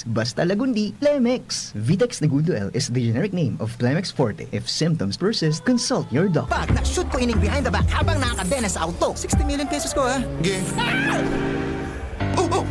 Basta lagundi, Plemex. Vitex Segundo L is the generic name of Plemex Forte. If symptoms persist, consult your doctor. Pag na-shoot ko ining behind the back habang nakakadena sa auto, 60 million pesos ko ha. Game. Oh, oh!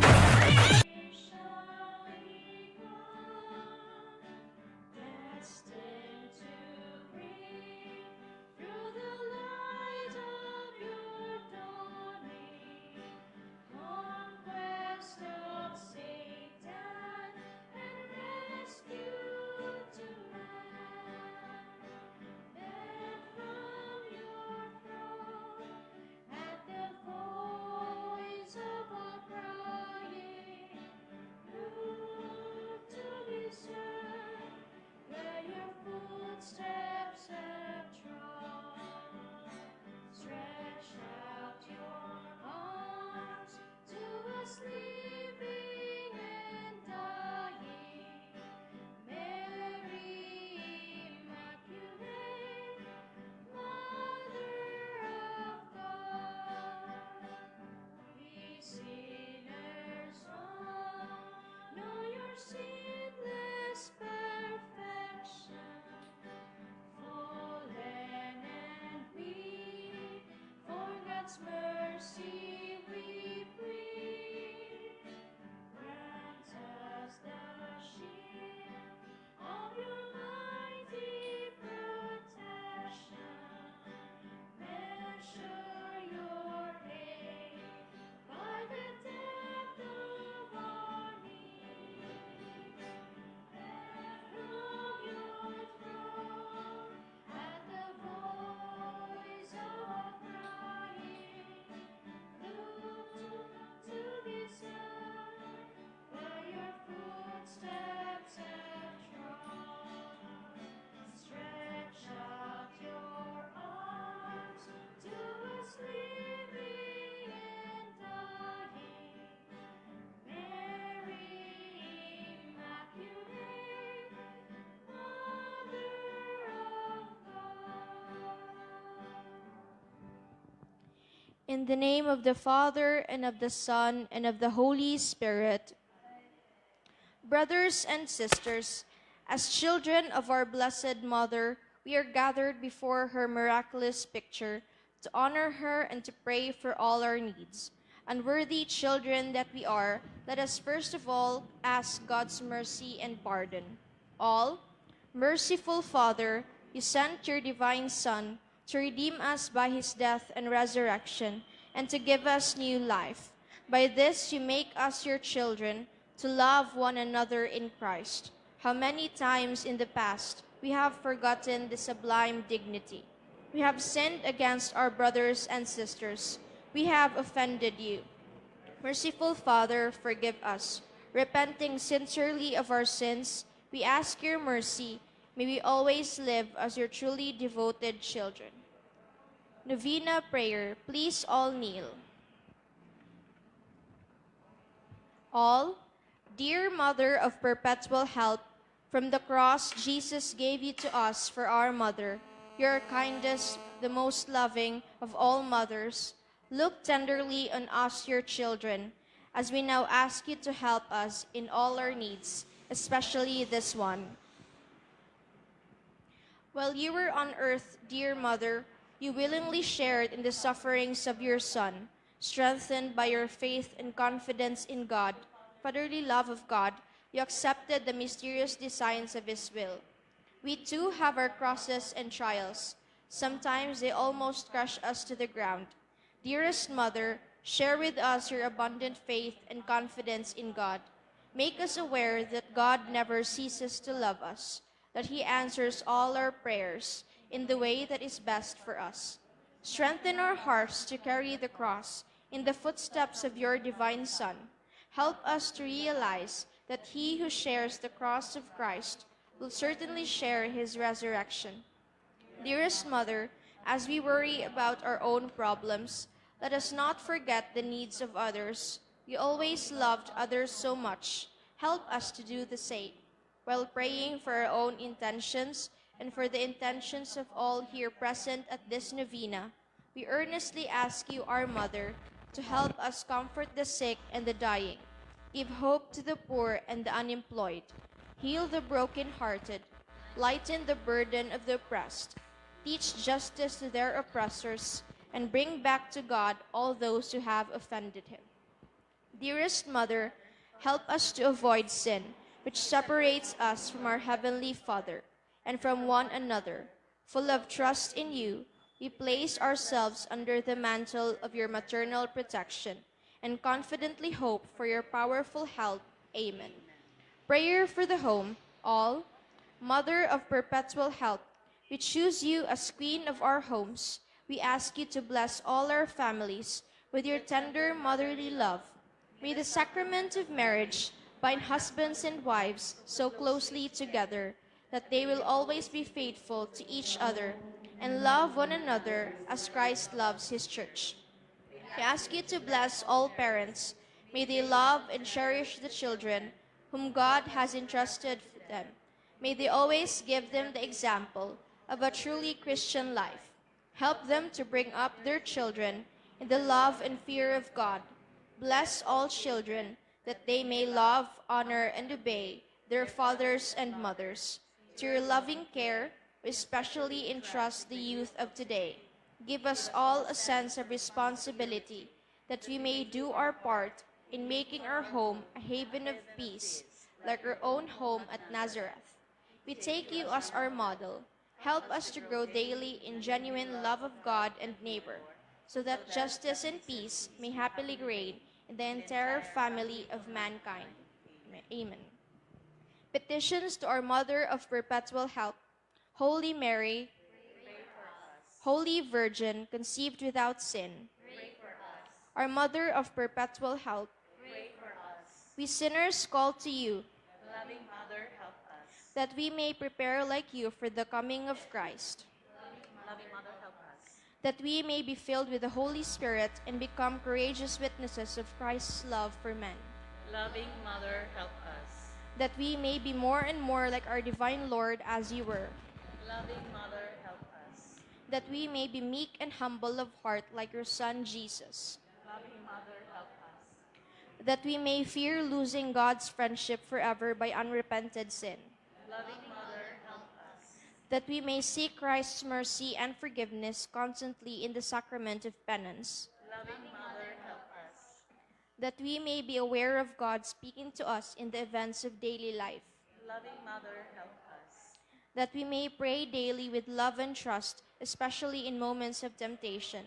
In the name of the Father, and of the Son, and of the Holy Spirit. Brothers and sisters, as children of our Blessed Mother, we are gathered before her miraculous picture to honor her and to pray for all our needs. Unworthy children that we are, let us first of all ask God's mercy and pardon. All, merciful Father, you sent your divine Son to redeem us by his death and resurrection, and to give us new life. By this you make us your children, to love one another in Christ. How many times in the past we have forgotten the sublime dignity. We have sinned against our brothers and sisters. We have offended you. Merciful Father, forgive us. Repenting sincerely of our sins, we ask your mercy. May we always live as your truly devoted children. Novena prayer. Please all kneel. All, dear Mother of perpetual help, from the cross Jesus gave you to us for our mother, your kindest, the most loving of all mothers. Look tenderly on us, your children, as we now ask you to help us in all our needs, especially this one. While you were on earth, dear Mother, you willingly shared in the sufferings of your Son, strengthened by your faith and confidence in God, fatherly love of God. You accepted the mysterious designs of his will. We too have our crosses and trials. Sometimes they almost crush us to the ground. Dearest Mother, share with us your abundant faith and confidence in God. Make us aware that God never ceases to love us, that he answers all our prayers in the way that is best for us. Strengthen our hearts to carry the cross in the footsteps of your divine Son. Help us to realize that he who shares the cross of Christ will certainly share his resurrection. Dearest Mother, as we worry about our own problems, let us not forget the needs of others. You always loved others so much. Help us to do the same. While praying for our own intentions and for the intentions of all here present at this novena, we earnestly ask you, our Mother, to help us comfort the sick and the dying. Give hope to the poor and the unemployed. Heal the broken-hearted. Lighten the burden of the oppressed. Teach justice to their oppressors, and bring back to God all those who have offended him. Dearest Mother, help us to avoid sin, which separates us from our Heavenly Father and from one another. Full of trust in you, we place ourselves under the mantle of your maternal protection and confidently hope for your powerful help. Amen. Prayer for the home. All, Mother of perpetual help, we choose you as Queen of our homes. We ask you to bless all our families with your tender motherly love. May the sacrament of marriage bind husbands and wives so closely together that they will always be faithful to each other and love one another as Christ loves his church. We ask you to bless all parents. May they love and cherish the children whom God has entrusted to them. May they always give them the example of a truly Christian life. Help them to bring up their children in the love and fear of God. Bless all children that they may love, honor, and obey their fathers and mothers. To your loving care, we especially entrust the youth of today. Give us all a sense of responsibility that we may do our part in making our home a haven of peace, like our own home at Nazareth. We take you as our model. Help us to grow daily in genuine love of God and neighbor, so that justice and peace may happily reign in the entire family of mankind. Amen. Petitions to our Mother of Perpetual Help. Holy Mary, Holy Virgin, conceived without sin, our Mother of Perpetual Help, we sinners call to you, Loving Mother, help us. that we may prepare like you for the coming of Christ, Loving Mother, help us. that we may be filled with the Holy Spirit and become courageous witnesses of Christ's love for men, Loving Mother, help us. that we may be more and more like our divine Lord as you were, Loving Mother, help us. that we may be meek and humble of heart like your Son Jesus, Loving Mother, help us. that we may fear losing God's friendship forever by unrepented sin, Loving Mother, help us. that we may seek Christ's mercy and forgiveness constantly in the sacrament of penance, Loving Mother, help us. that we may be aware of God speaking to us in the events of daily life, Loving Mother, help us. that we may pray daily with love and trust, especially in moments of temptation,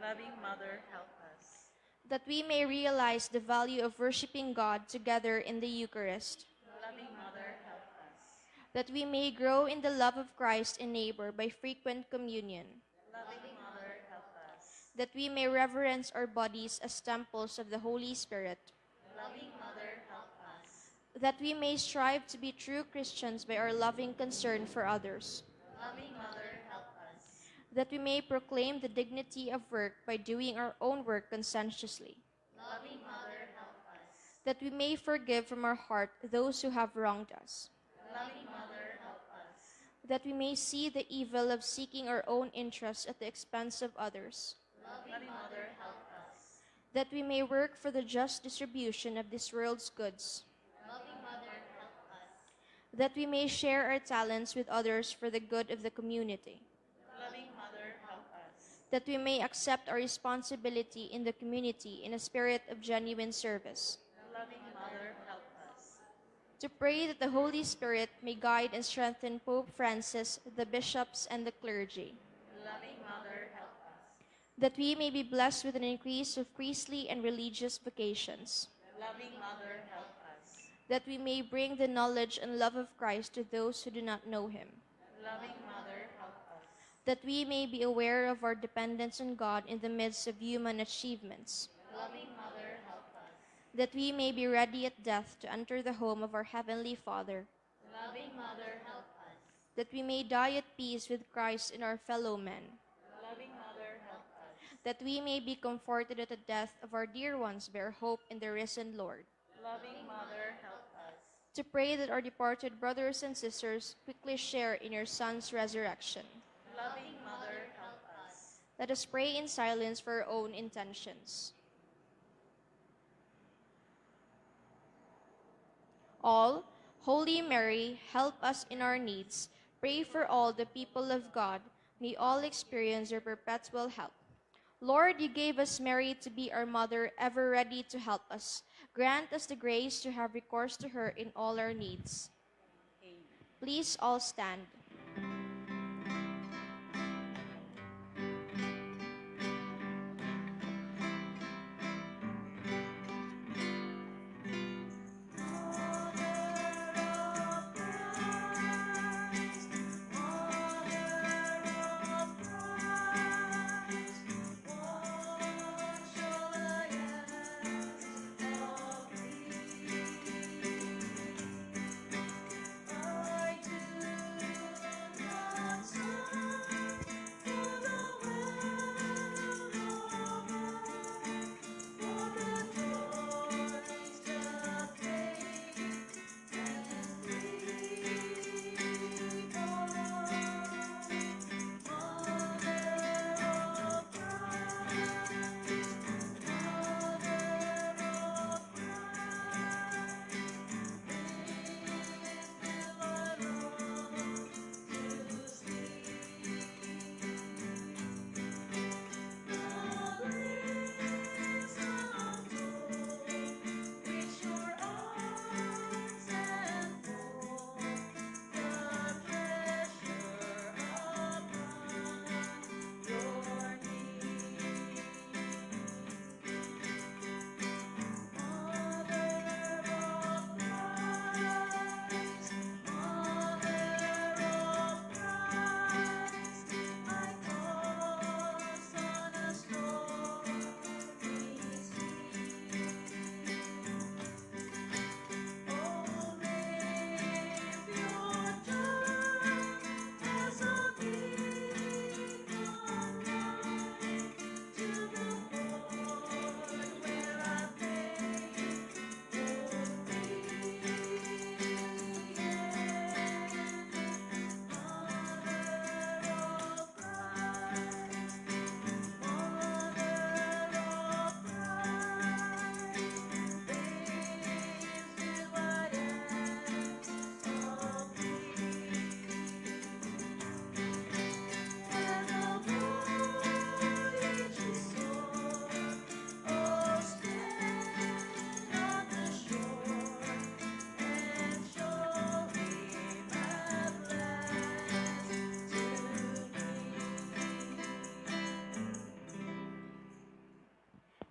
Loving Mother, help us. that we may realize the value of worshiping God together in the Eucharist, Loving Mother, help us. that we may grow in the love of Christ and neighbor by frequent communion, Loving Mother, help us. that we may reverence our bodies as temples of the Holy Spirit, Loving Mother, help us. that we may strive to be true Christians by our loving concern for others, Loving Mother, help us. that we may proclaim the dignity of work by doing our own work conscientiously, Loving Mother, help us. that we may forgive from our heart those who have wronged us, Loving Mother, help us. that we may see the evil of seeking our own interests at the expense of others, Loving Mother, help us. that we may work for the just distribution of this world's goods, Loving Mother, help us. that we may share our talents with others for the good of the community, Loving Mother, help us. that we may accept our responsibility in the community in a spirit of genuine service, Loving Mother, help us. to pray that the Holy Spirit may guide and strengthen Pope Francis, the bishops, and the clergy, Loving Mother, help us. that we may be blessed with an increase of priestly and religious vocations, Loving Mother, help us. that we may bring the knowledge and love of Christ to those who do not know him, Loving Mother, help us. that we may be aware of our dependence on God in the midst of human achievements, Loving Mother, help us. that we may be ready at death to enter the home of our Heavenly Father, Loving Mother, help us. that we may die at peace with Christ and our fellow men, Loving Mother, help us. that we may be comforted at the death of our dear ones by our hope in the risen Lord, Loving Mother, help us. to pray that our departed brothers and sisters quickly share in your Son's resurrection. Loving Mother, help us. Let us pray in silence for our own intentions. All, Holy Mary, help us in our needs. Pray for all the people of God. May all experience your perpetual help. Lord, you gave us Mary to be our mother, ever ready to help us. Grant us the grace to have recourse to her in all our needs. Please all stand.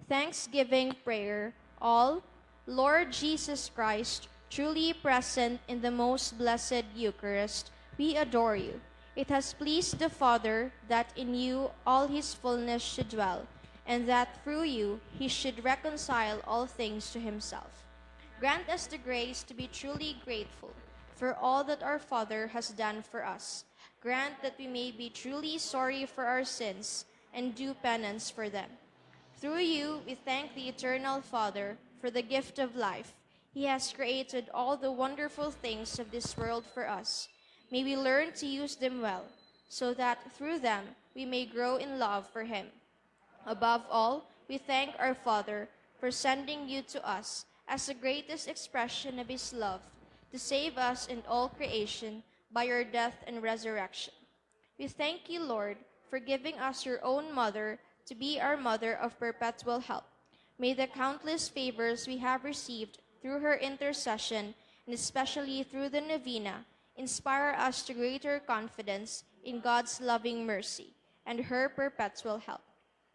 Thanksgiving prayer. All, Lord Jesus Christ, truly present in the most blessed Eucharist, we adore you. It has pleased the Father that in you all his fullness should dwell, and that through you he should reconcile all things to himself. Grant us the grace to be truly grateful for all that our Father has done for us. Grant that we may be truly sorry for our sins and do penance for them. Through you, we thank the Eternal Father for the gift of life. He has created all the wonderful things of this world for us. May we learn to use them well, so that through them we may grow in love for him. Above all, we thank our Father for sending you to us as the greatest expression of his love, to save us and all creation by your death and resurrection. We thank you, Lord, for giving us your own mother to be our mother of perpetual help. May the countless favors we have received through her intercession, and especially through the novena, inspire us to greater confidence in God's loving mercy and her perpetual help.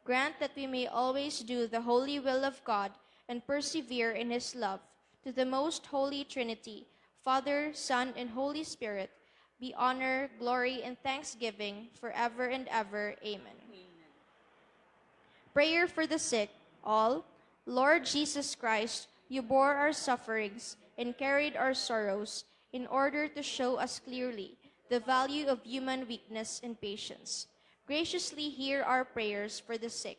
Grant that we may always do the holy will of God and persevere in his love. To the most holy Trinity, Father, Son, and Holy Spirit, be honor, glory, and thanksgiving forever and ever. Amen. Prayer for the sick. All, Lord Jesus Christ, you bore our sufferings and carried our sorrows in order to show us clearly the value of human weakness and patience. Graciously hear our prayers for the sick.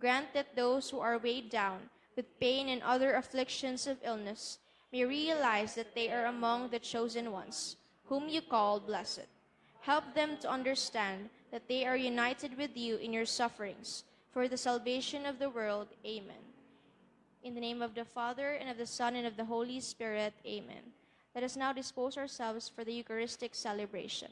Grant that those who are weighed down with pain and other afflictions of illness may realize that they are among the chosen ones, whom you call blessed. Help them to understand that they are united with you in your sufferings, for the salvation of the world. Amen. In the name of the Father, and of the Son, and of the Holy Spirit. Amen. Let us now dispose ourselves for the Eucharistic celebration.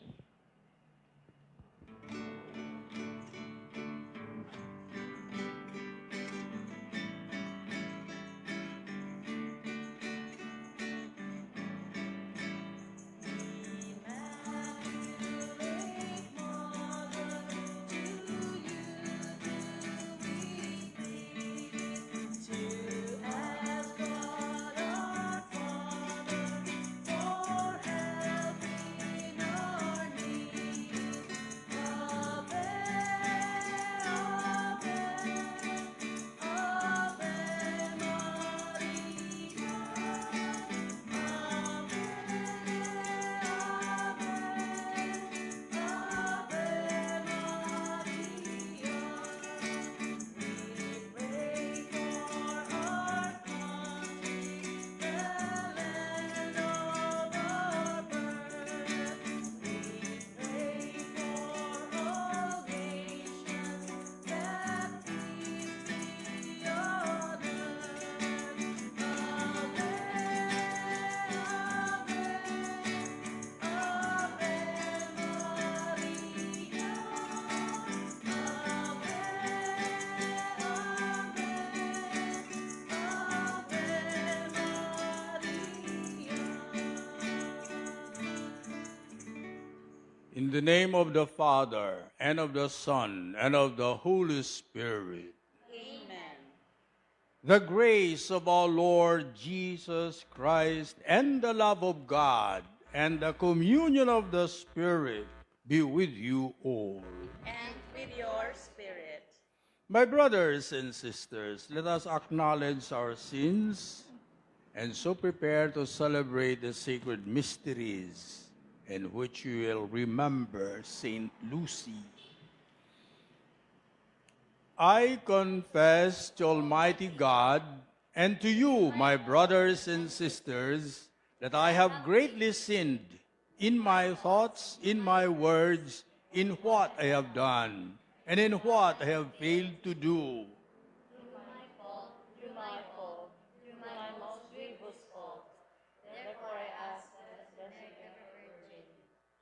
In the name of the Father, and of the Son, and of the Holy Spirit. Amen. The grace of our Lord Jesus Christ, and the love of God, and the communion of the Spirit be with you all. And with your spirit. My brothers and sisters, let us acknowledge our sins and so prepare to celebrate the sacred mysteries in which you will remember Saint Lucy. I confess to Almighty God and to you, my brothers and sisters, that I have greatly sinned in my thoughts, in my words, in what I have done, and in what I have failed to do. Through my fault, through my most grievous fault. Therefore I ask that the Blessed Virgin,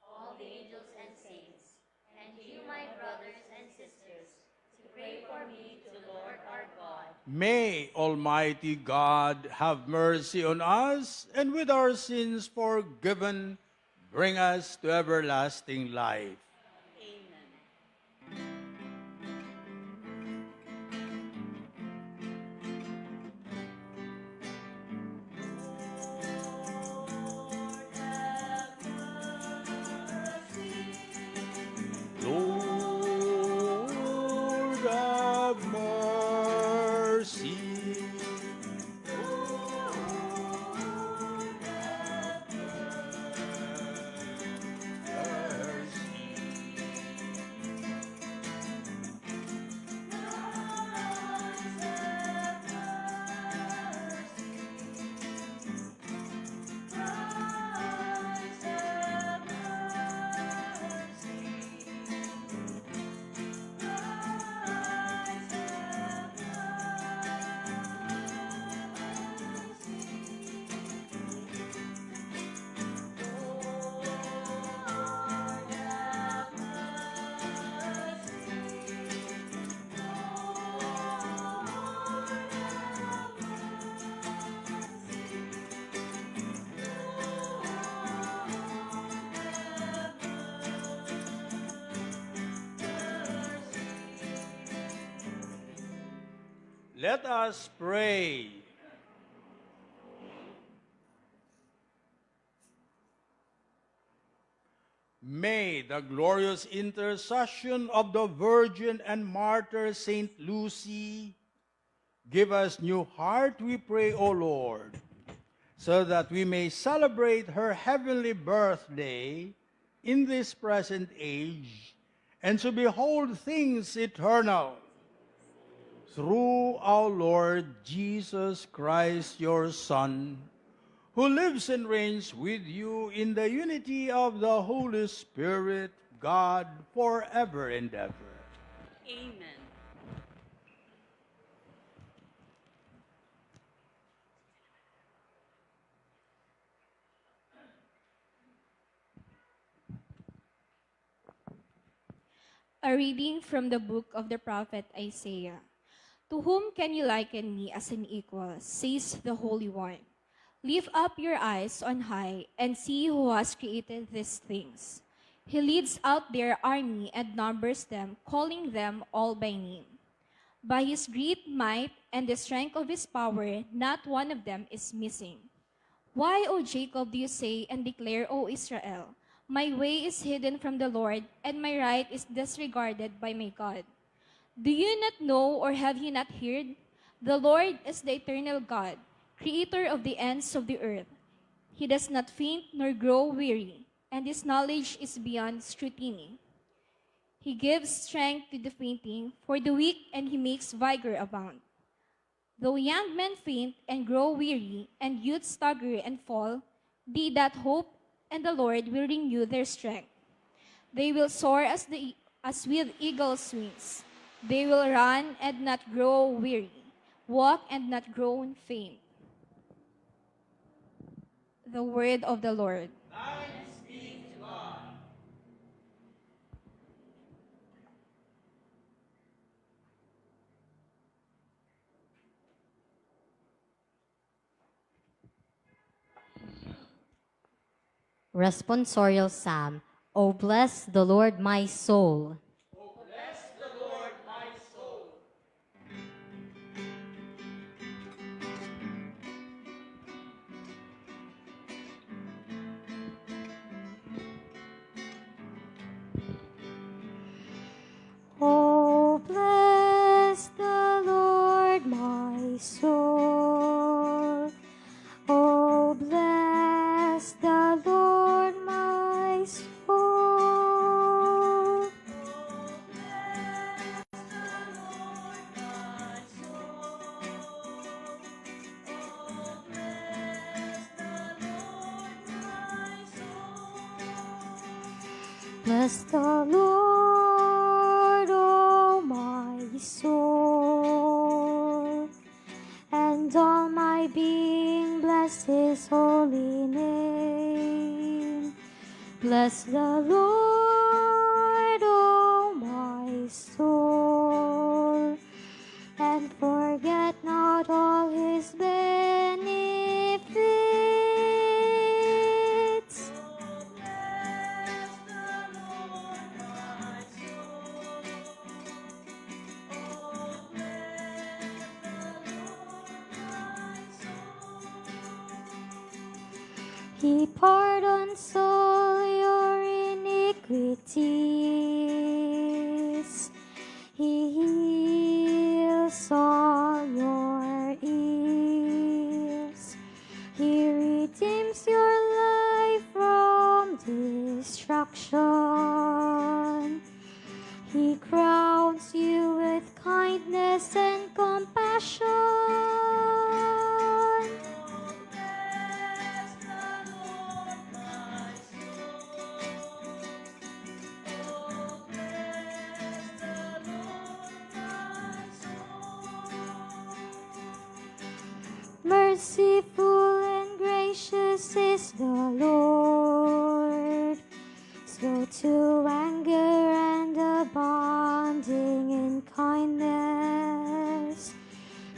all the angels and saints, and you, my brothers and sisters, to pray for me to Lord our God. May Almighty God have mercy on us, and with our sins forgiven, bring us to everlasting life. Amen. Lord have mercy. Let us pray. May the glorious intercession of the Virgin and Martyr Saint Lucy give us new heart, we pray, O Lord, so that we may celebrate her heavenly birthday in this present age, and to behold things eternal. Through our Lord Jesus Christ, your Son, who lives and reigns with you in the unity of the Holy Spirit, God, forever and ever. Amen. A reading from the book of the prophet Isaiah. To whom can you liken me as an equal, says the Holy One? Lift up your eyes on high and see who has created these things. He leads out their army and numbers them, calling them all by name. By his great might and the strength of his power, not one of them is missing. Why, O Jacob, do you say and declare, O Israel, my way is hidden from the Lord, and my right is disregarded by my God? Do you not know, or have you not heard? The Lord is the eternal God, creator of the ends of the earth. He does not faint nor grow weary, and his knowledge is beyond scrutiny. He gives strength to the fainting, for the weak, and he makes vigor abound. Though young men faint and grow weary, and youths stagger and fall, they that hope in the Lord will renew their strength. They will soar as with eagle's wings. They will run and not grow weary, walk and not grow faint. The word of the Lord. Thanks be to God. Responsorial Psalm. O bless the Lord, my soul. Oh, bless the Lord, my soul. Oh, bless the Lord, my soul. Oh, bless the Lord, my soul. Bless the Lord, oh my soul, and all my being bless his holy name. Bless the Lord, oh my soul, and forget not all his benefits. He pardons all your iniquities. He heals all your ills. He redeems your life from destruction. He crowns you with kindness and compassion. Merciful and gracious is the Lord, slow to anger and abounding in kindness.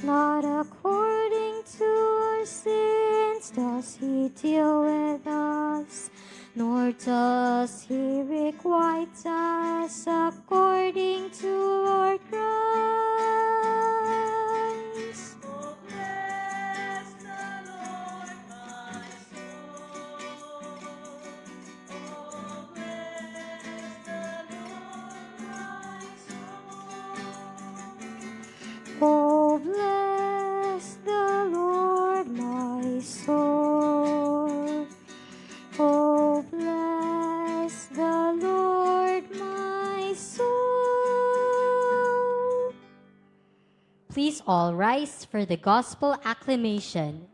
Not according to our sins does he deal with us, nor does he requite us according to our crimes. Oh, bless the Lord, my soul. Oh, bless the Lord, my soul. Please all rise for the gospel acclamation.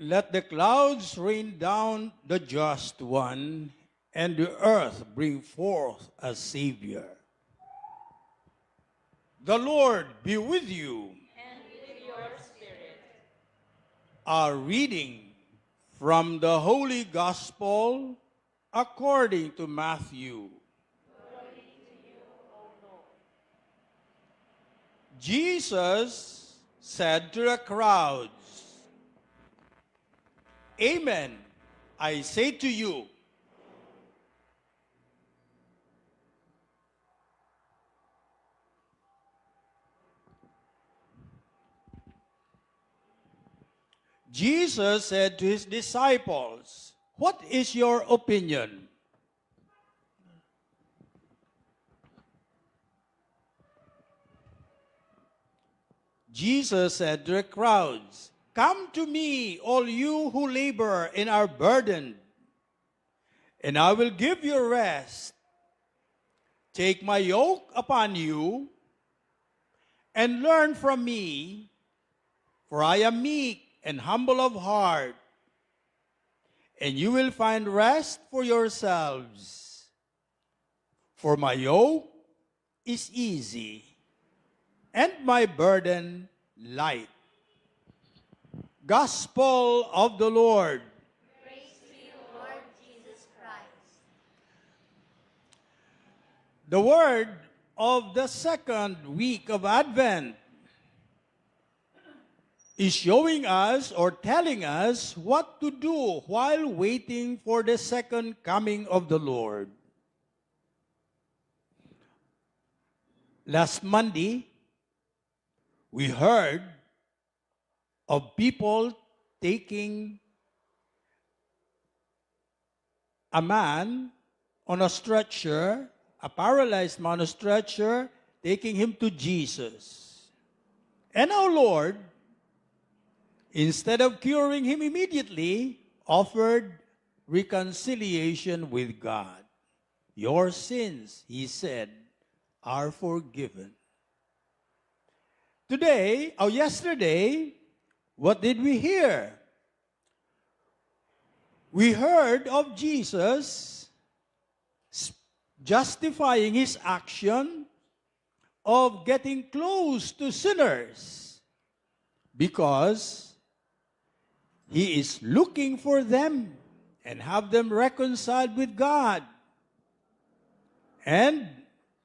Let the clouds rain down the just one, and the earth bring forth a Savior. The Lord be with you. And with your spirit. A reading from the Holy Gospel according to Matthew. Glory to you, O Lord. Jesus said to the crowds, Amen, I say to you, Jesus said to his disciples, what is your opinion? Jesus said to the crowds, come to me, all you who labor and are burdened, and I will give you rest. Take my yoke upon you and learn from me, for I am meek and humble of heart, and you will find rest for yourselves. For my yoke is easy, and my burden light. Gospel of the Lord. Praise to you, Lord Jesus Christ. The word of the second week of Advent is showing us or telling us what to do while waiting for the second coming of the Lord. Last Monday, we heard of people taking a man on a stretcher, a paralyzed man on a stretcher, taking him to Jesus. And our Lord, instead of curing him immediately, offered reconciliation with God. Your sins, he said, are forgiven. Yesterday, what did we hear? We heard of Jesus justifying his action of getting close to sinners because he is looking for them and have them reconciled with God. And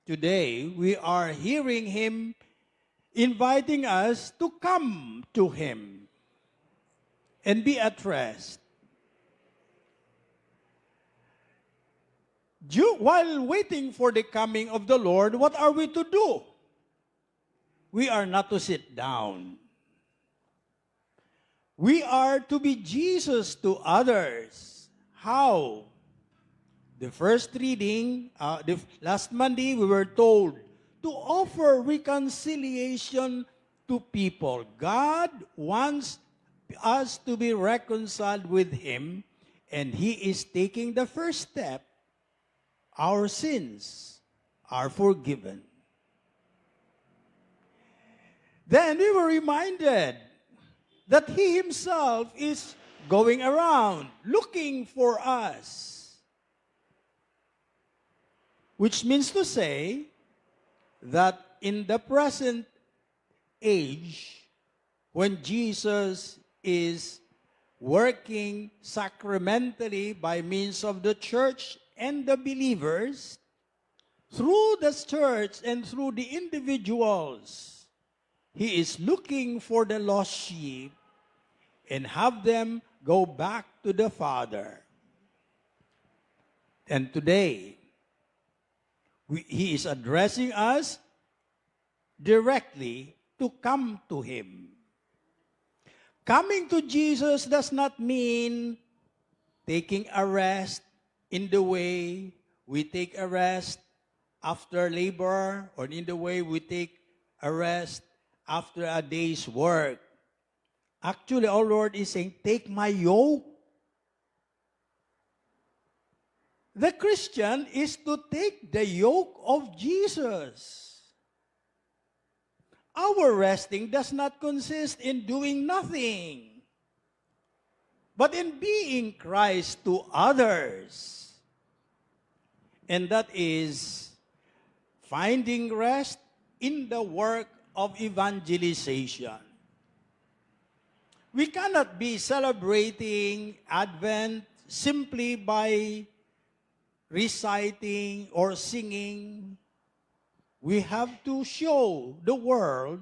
today, we are hearing him inviting us to come to him and be at rest. While waiting for the coming of the Lord, what are we to do? We are not to sit down. We are to be Jesus to others. How? The first reading, last Monday, we were told to offer reconciliation to people. God wants us to be reconciled with him, and he is taking the first step. Our sins are forgiven. Then we were reminded that he himself is going around looking for us. Which means to say that in the present age, when Jesus is working sacramentally by means of the church and the believers, through the church and through the individuals, he is looking for the lost sheep and have them go back to the Father. And today, he is addressing us directly to come to him. Coming to Jesus does not mean taking a rest in the way we take a rest after labor, or in the way we take a rest after a day's work. Actually, our Lord is saying, take my yoke. The Christian is to take the yoke of Jesus. Our resting does not consist in doing nothing. but in being Christ to others. And that is finding rest in the work of evangelization. We cannot be celebrating Advent simply by reciting or singing. We have to show the world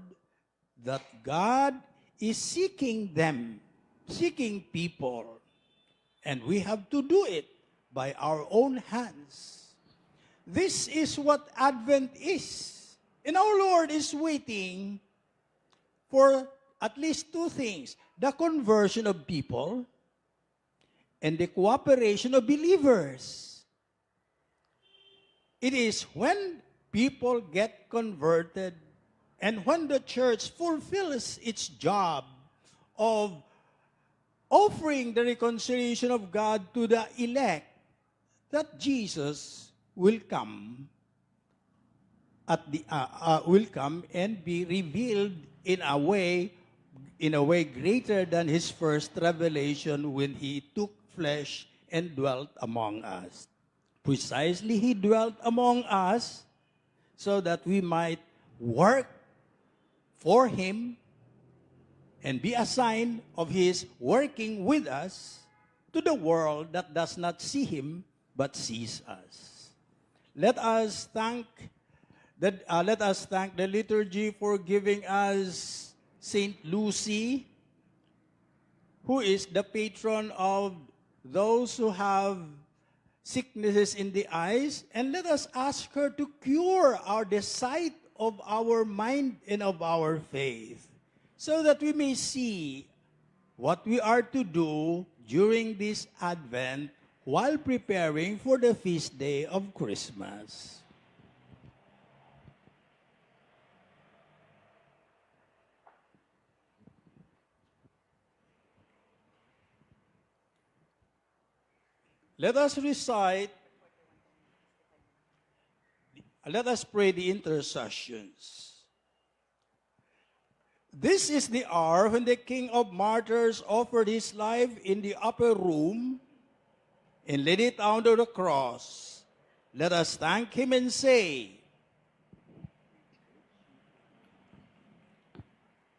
that God is seeking them, seeking people. And we have to do it by our own hands. This is what Advent is. And our Lord is waiting for at least two things: the conversion of people and the cooperation of believers. It is when people get converted and when the church fulfills its job of offering the reconciliation of God to the elect that Jesus will come will come and be revealed in a way greater than his first revelation when he took flesh and dwelt among us. Precisely, he dwelt among us so that we might work for him and be a sign of his working with us to the world that does not see him but sees us. Let us thank the liturgy for giving us Saint Lucy, who is the patron of those who have sicknesses in the eyes, and let us ask her to cure the sight of our mind and of our faith, so that we may see what we are to do during this Advent while preparing for the feast day of Christmas. Let us pray the intercessions. This is the hour when the King of Martyrs offered his life in the upper room and laid it under the cross. Let us thank him and say,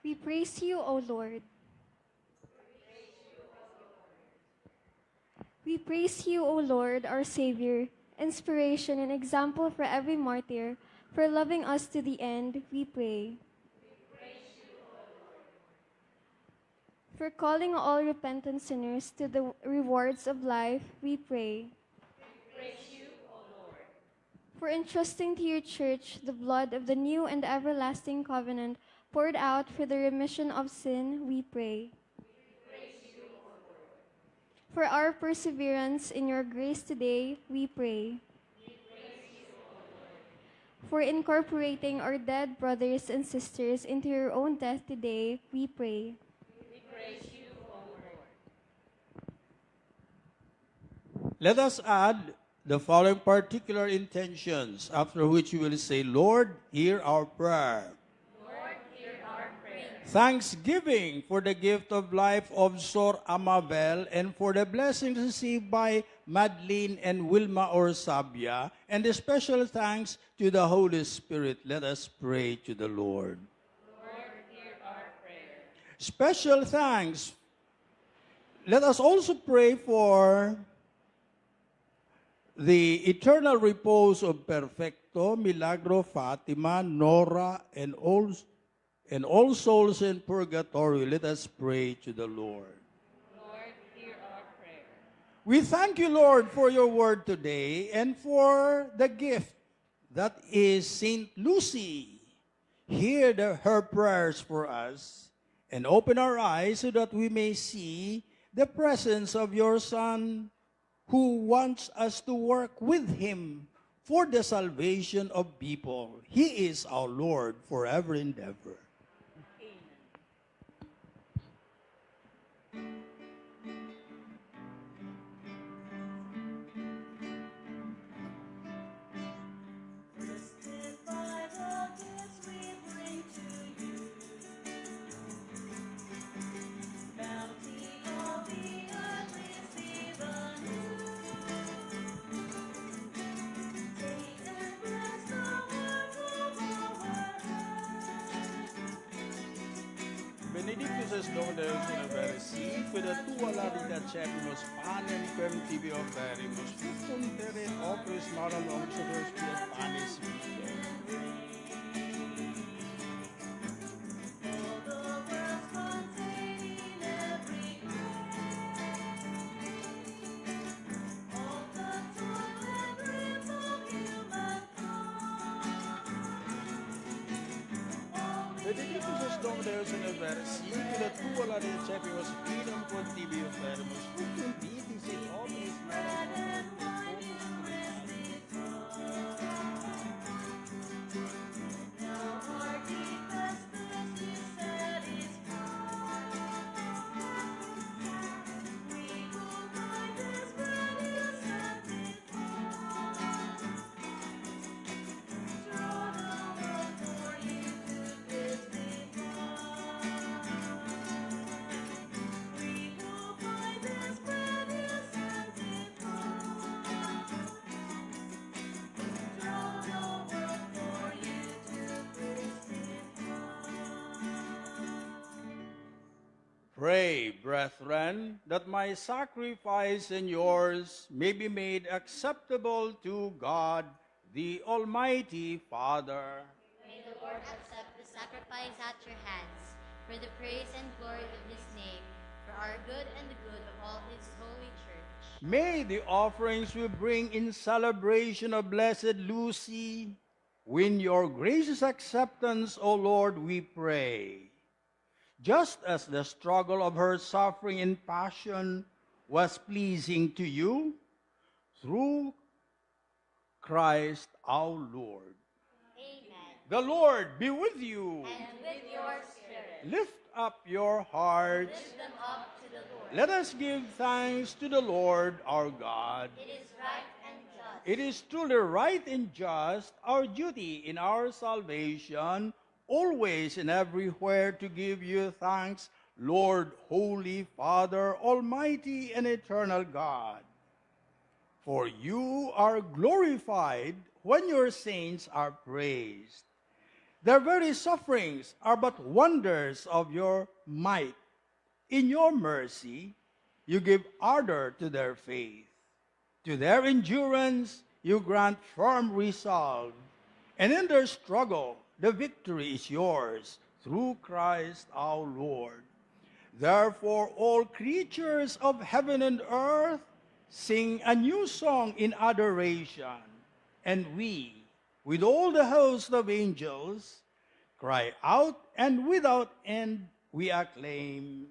We praise you, O Lord. We praise you, O Lord, our Savior, inspiration and example for every martyr, for loving us to the end, we pray. For calling all repentant sinners to the rewards of life, we pray. For entrusting to your church the blood of the new and everlasting covenant poured out for the remission of sin, we pray. For our perseverance in your grace today, we pray. For incorporating our dead brothers and sisters into your own death today, we pray. Let us add the following particular intentions, after which we will say, Lord, hear our prayer. Thanksgiving for the gift of life of 𝗳𝗵𝗲 and for the blessings received by Madeline and Wilma Orsabia, and a special thanks to the Holy Spirit. Let us pray to the Lord. Lord, hear our prayer. Special thanks. Let us also pray for the eternal repose of Perfecto, Milagro, Fatima, Nora, and all souls in purgatory. Let us pray to the Lord. Lord, hear our prayer. We thank you, Lord, for your word today and for the gift that is Saint Lucy. Hear her prayers for us and open our eyes so that we may see the presence of your Son, who wants us to work with him for the salvation of people. He is our Lord forever and ever. Bounty of the earth. Benedictus es Dominus in versit, quid tua ladida cepimus panem quem tibi offerimus, fructum terret opus malam omnibus piet panis vitae. Benedictus es Dominus in versit, quid tua ladida cepimus panem quem tibi offerimus, fructum vitae opus malam Pray, brethren, that my sacrifice and yours may be made acceptable to God, the Almighty Father. May the Lord accept the sacrifice at your hands, for the praise and glory of his name, for our good and the good of all his holy church. May the offerings we bring in celebration of Blessed Lucy win your gracious acceptance, O Lord, we pray. Just as the struggle of her suffering and passion was pleasing to you, through Christ our Lord. Amen. The Lord be with you. And with your spirit. Lift up your hearts. Lift them up to the Lord. Let us give thanks to the Lord our God. It is right and just. It is truly right and just, our duty in our salvation, always and everywhere to give you thanks, Lord, Holy Father, Almighty and Eternal God. For you are glorified when your saints are praised. Their very sufferings are but wonders of your might. In your mercy, you give ardor to their faith. To their endurance, you grant firm resolve. And in their struggle, the victory is yours through Christ our Lord. Therefore, all creatures of heaven and earth sing a new song in adoration. And we, with all the host of angels, cry out, and without end we acclaim.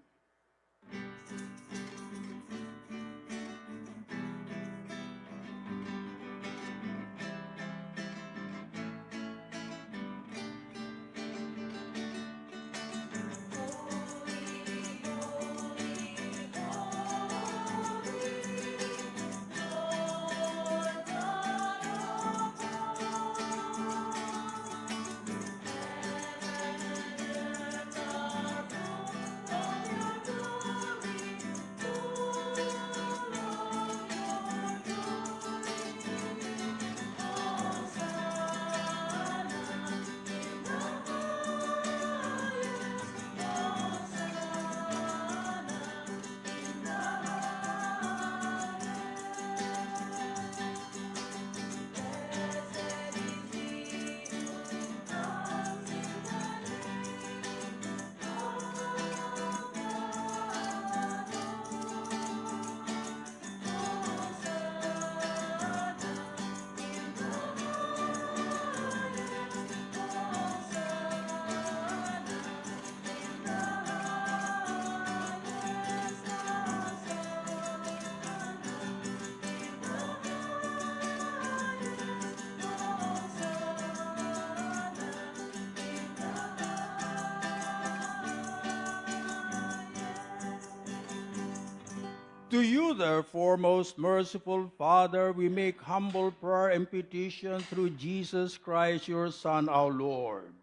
To you, therefore, most merciful Father, we make humble prayer and petition through Jesus Christ, your Son, our Lord,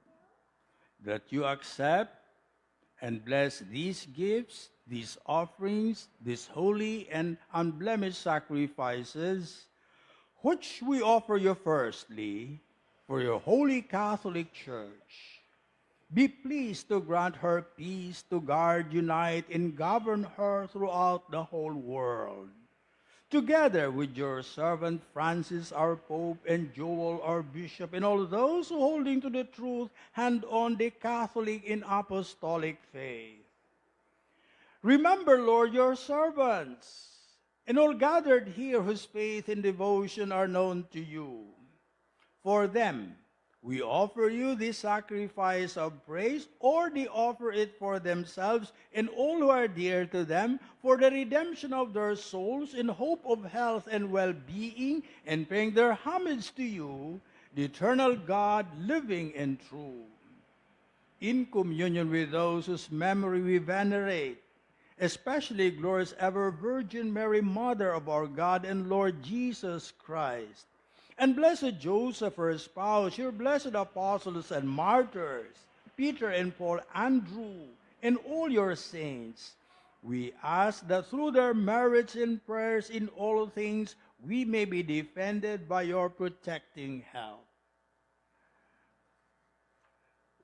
that you accept and bless these gifts, these offerings, these holy and unblemished sacrifices, which we offer you firstly for your holy Catholic Church. Be pleased to grant her peace, to guard, unite, and govern her throughout the whole world. Together with your servant Francis, our Pope, and Joel, our Bishop, and all those who holding to the truth hand on the Catholic and Apostolic faith. Remember, Lord, your servants, and all gathered here whose faith and devotion are known to you. For them, we offer you this sacrifice of praise, or they offer it for themselves and all who are dear to them, for the redemption of their souls in hope of health and well-being, and paying their homage to you, the eternal God, living and true. In communion with those whose memory we venerate, especially glorious ever Virgin Mary, Mother of our God and Lord Jesus Christ, and blessed Joseph, her spouse, your blessed apostles and martyrs, Peter and Paul, Andrew, and all your saints, we ask that through their merits and prayers in all things, we may be defended by your protecting help.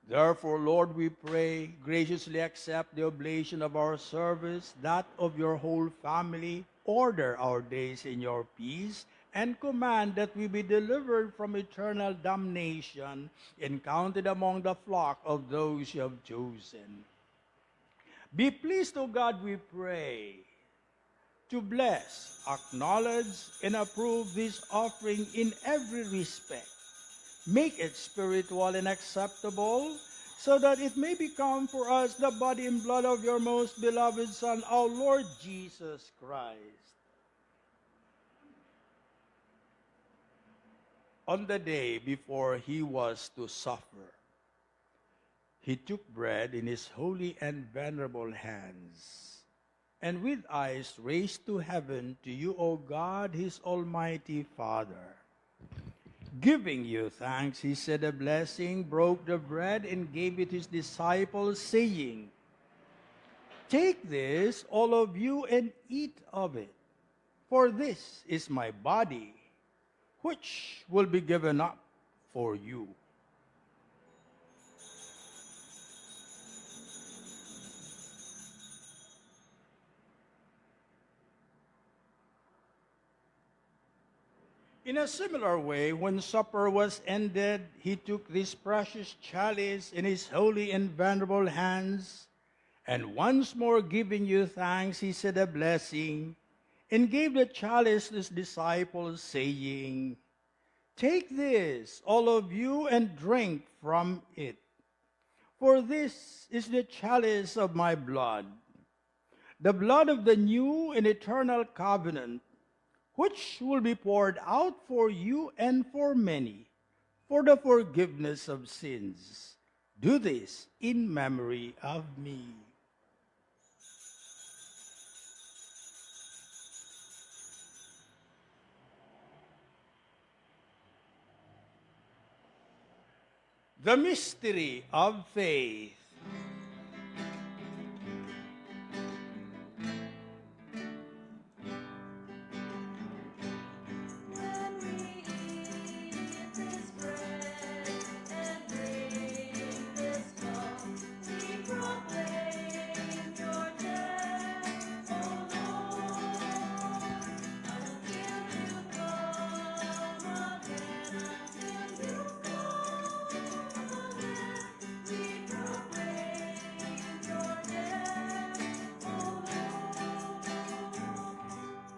Therefore, Lord, we pray, graciously accept the oblation of our service, that of your whole family. Order our days in your peace, and command that we be delivered from eternal damnation and counted among the flock of those you have chosen. Be pleased, O God, we pray, to bless, acknowledge, and approve this offering in every respect. Make it spiritual and acceptable, so that it may become for us the body and blood of your most beloved Son, our Lord Jesus Christ. On the day before he was to suffer, he took bread in his holy and venerable hands, and with eyes raised to heaven to you, O God, his almighty Father. Giving you thanks, he said a blessing, broke the bread, and gave it to his disciples, saying, "Take this, all of you, and eat of it, for this is my body, which will be given up for you." In a similar way, when supper was ended, he took this precious chalice in his holy and venerable hands, and once more giving you thanks, he said a blessing, and gave the chalice to his disciples, saying, "Take this, all of you, and drink from it. For this is the chalice of my blood, the blood of the new and eternal covenant, which will be poured out for you and for many, for the forgiveness of sins. Do this in memory of me." The mystery of faith.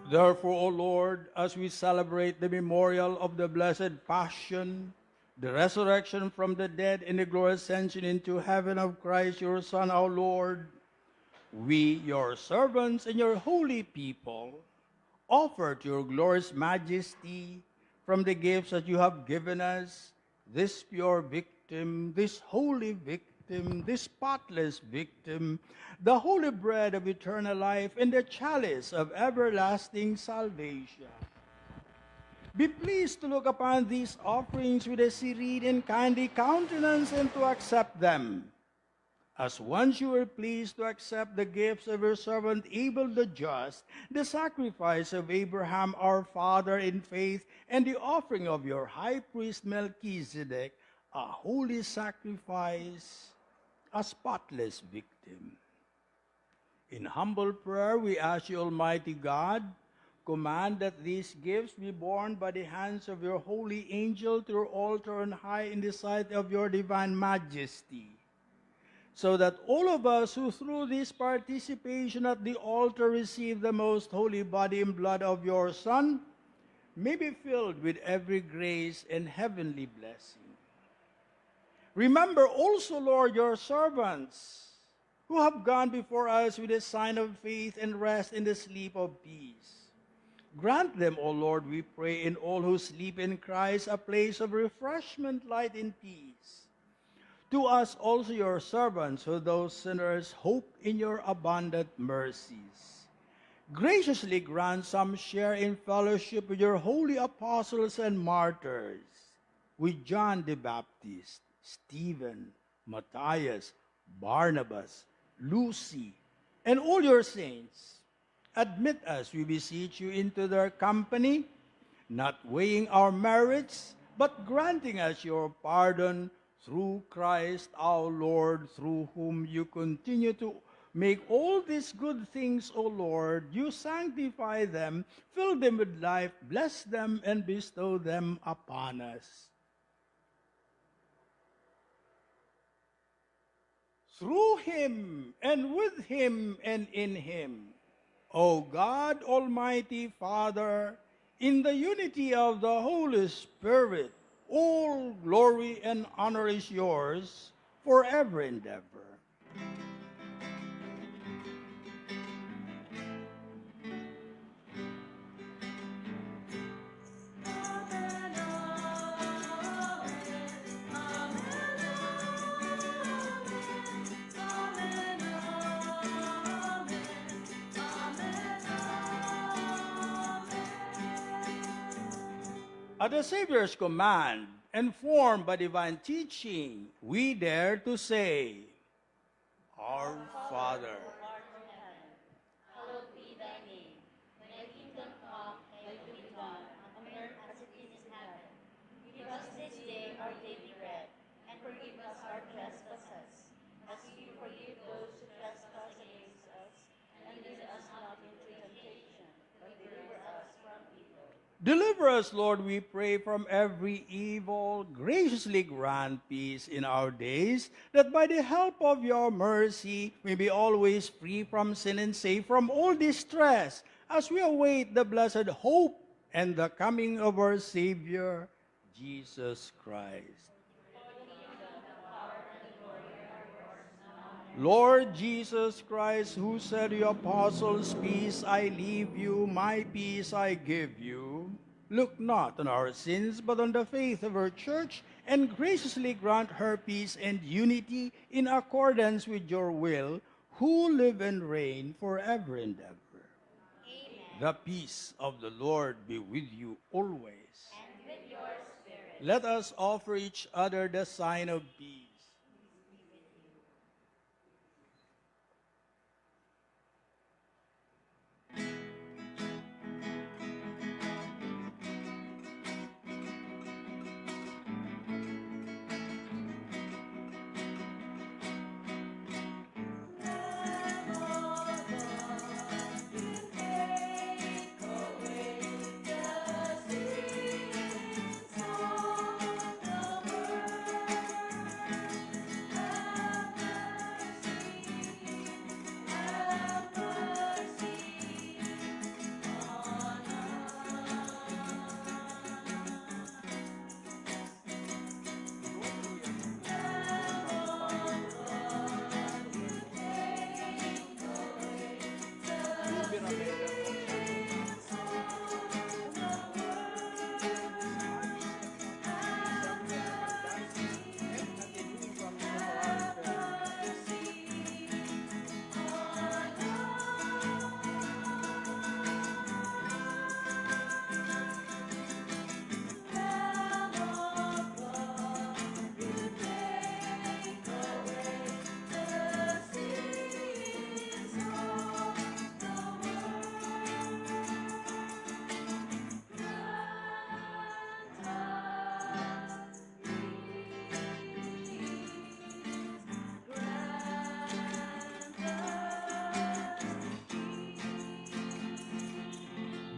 Therefore, O Lord, as we celebrate the memorial of the blessed Passion, the resurrection from the dead, and the glorious ascension into heaven of Christ, your Son, our Lord, we, your servants and your holy people, offer to your glorious majesty from the gifts that you have given us, this pure victim, this holy victim, this spotless victim, the holy bread of eternal life, and the chalice of everlasting salvation. Be pleased to look upon these offerings with a serene and kindly countenance, and to accept them. As once you were pleased to accept the gifts of your servant Abel the just, the sacrifice of Abraham our father in faith, and the offering of your high priest Melchizedek, a holy sacrifice, a spotless victim. In humble prayer, we ask you, Almighty God, command that these gifts be borne by the hands of your holy angel to your altar on high in the sight of your divine majesty, so that all of us who through this participation at the altar receive the most holy body and blood of your Son may be filled with every grace and heavenly blessing. Remember also, Lord, your servants who have gone before us with a sign of faith and rest in the sleep of peace. Grant them, O Lord, we pray, in all who sleep in Christ, a place of refreshment, light, and peace. To us also, your servants, who those sinners hope in your abundant mercies. Graciously grant some share in fellowship with your holy apostles and martyrs, with John the Baptist, Stephen, Matthias, Barnabas, Lucy, and all your saints. Admit us, we beseech you, into their company, not weighing our merits, but granting us your pardon through Christ our Lord, through whom you continue to make all these good things, O Lord. You sanctify them, fill them with life, bless them, and bestow them upon us. Through him, and with him, and in him, O God, Almighty Father, in the unity of the Holy Spirit, all glory and honor is yours forever and ever. At the Savior's command, informed by divine teaching, we dare to say, Our Father, Hallowed be thy name. Thy kingdom come, thy will be done, on earth as it is in heaven. Give us this day our daily bread, and forgive us our trespasses, as we forgive those who trespass against us. And lead us not into temptation, but deliver us from evil. deliver us, Lord, we pray, from every evil. Graciously grant peace in our days, that by the help of your mercy we be always free from sin and safe from all distress, as we await the blessed hope and the coming of our Savior, Jesus Christ. Lord Jesus Christ, who said to your apostles, Peace I leave you, my peace I give you, look not on our sins, but on the faith of her church, and graciously grant her peace and unity in accordance with your will, who live and reign forever and ever. Amen. The peace of the Lord be with you always. And with your spirit. Let us offer each other the sign of peace.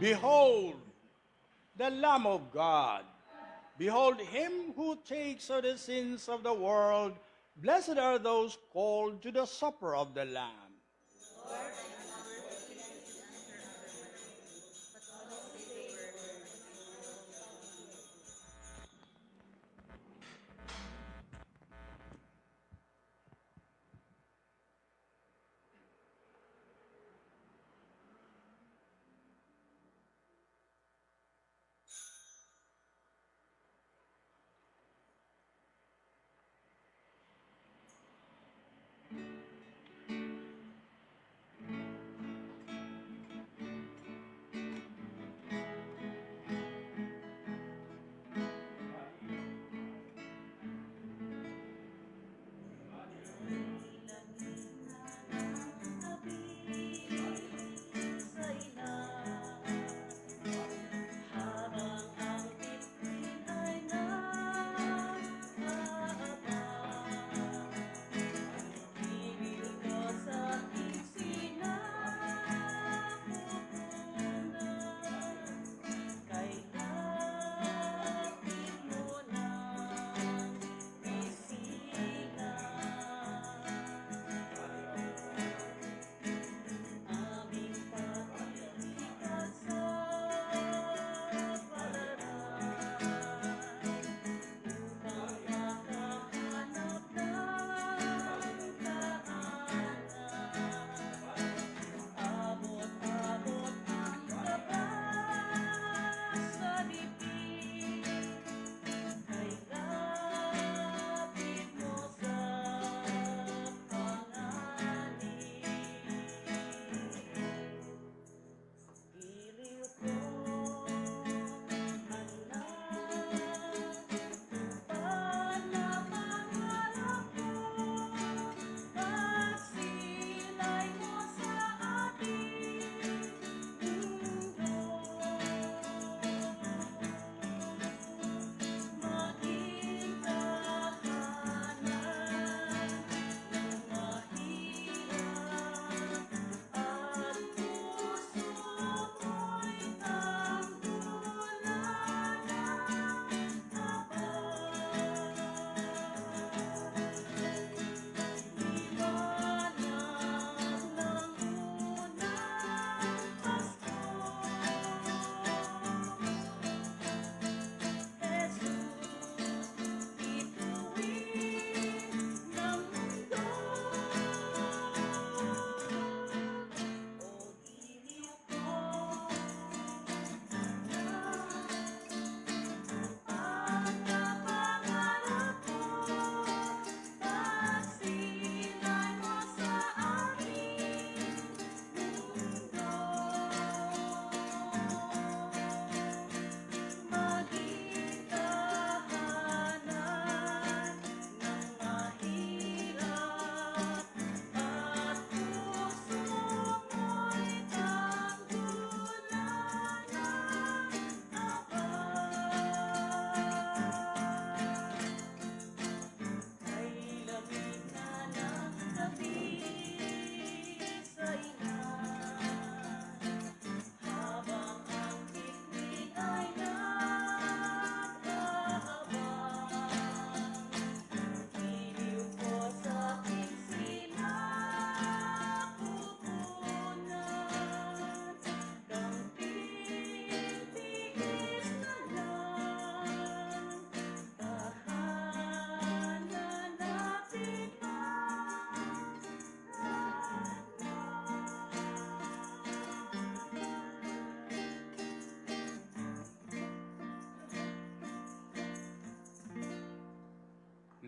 Behold, the Lamb of God. Behold him who takes away the sins of the world. Blessed are those called to the supper of the Lamb.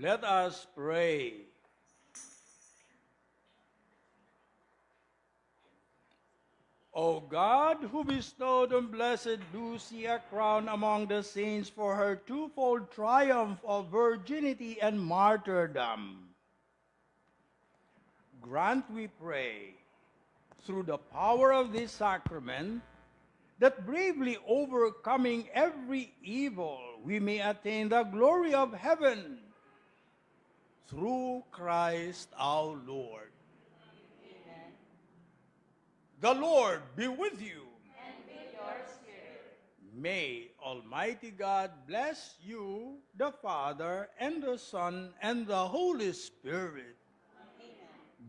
Let us pray. O God, who bestowed on Blessed Lucy a crown among the saints for her twofold triumph of virginity and martyrdom, grant, we pray, through the power of this sacrament, that bravely overcoming every evil, we may attain the glory of heaven through Christ our Lord. Amen. The Lord be with you. And with your May Almighty God bless you, the Father, and the Son, and the Holy Spirit.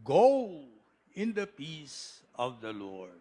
Go in the peace of the Lord.